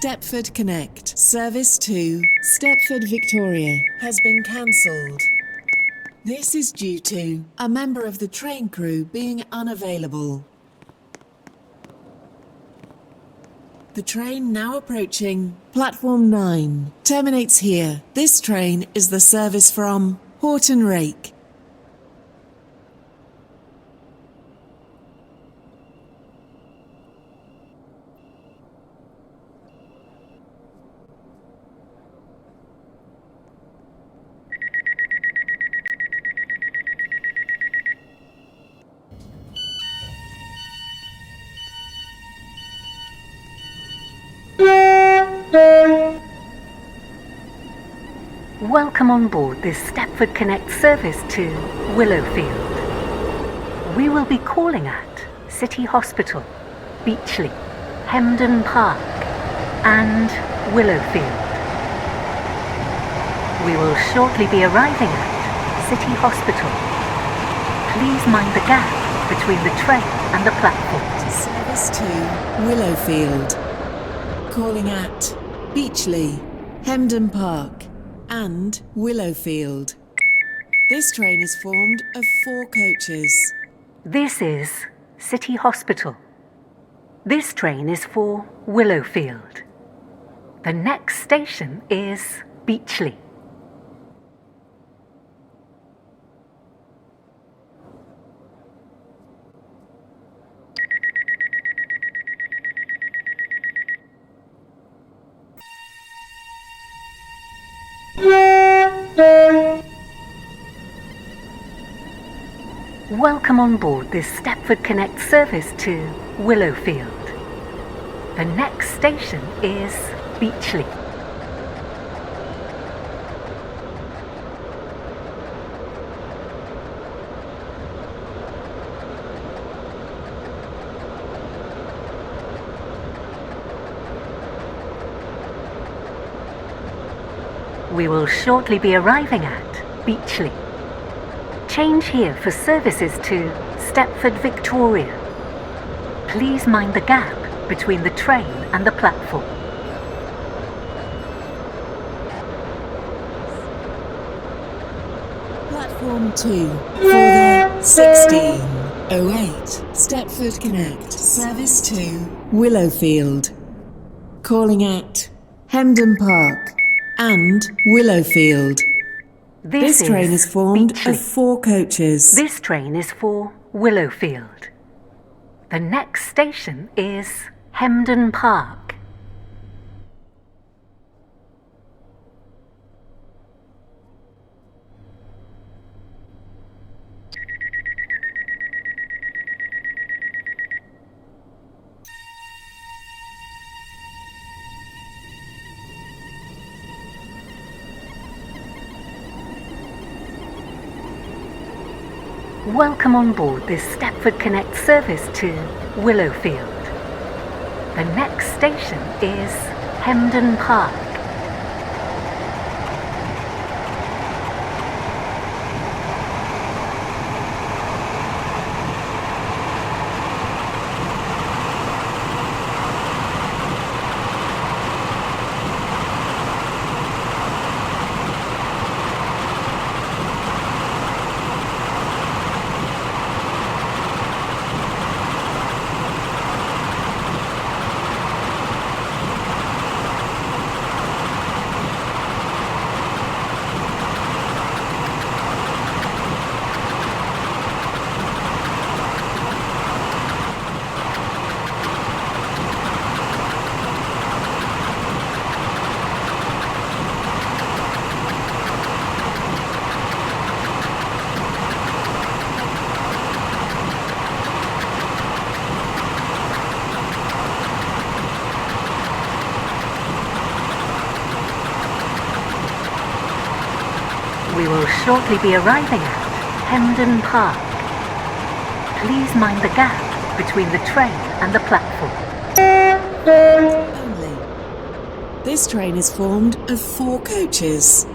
Stepford Connect, service to Stepford Victoria, has been cancelled. This is due to a member of the train crew being unavailable. The train now approaching platform 9 terminates here. This train is the service from Horton Rake. Welcome on board this Stepford Connect service to Willowfield. We will be calling at City Hospital, Beachley, Hemdon Park and Willowfield. We will shortly be arriving at City Hospital. Please mind the gap between the train and the platform. Service to Willowfield. Calling at Beachley, Hemdon Park and Willowfield. This train is formed of 4 coaches. This is City Hospital. This train is for Willowfield. The next station is Beachley. Welcome on board this Stepford Connect service to Willowfield. The next station is Beachley. We will shortly be arriving at Beachley. Change here for services to Stepford Victoria. Please mind the gap between the train and the platform. Platform 2 for the 1608 Stepford Connect service to Willowfield. Calling at Hemdon Park and Willowfield. This train is formed Beachley. of 4 coaches. This train is for Willowfield. The next station is Hemdon Park. Welcome on board this Stepford Connect service to Willowfield. The next station is Hemdon Park. We will shortly be arriving at Hemdon Park. Please mind the gap between the train and the platform. Only. This train is formed of 4 coaches.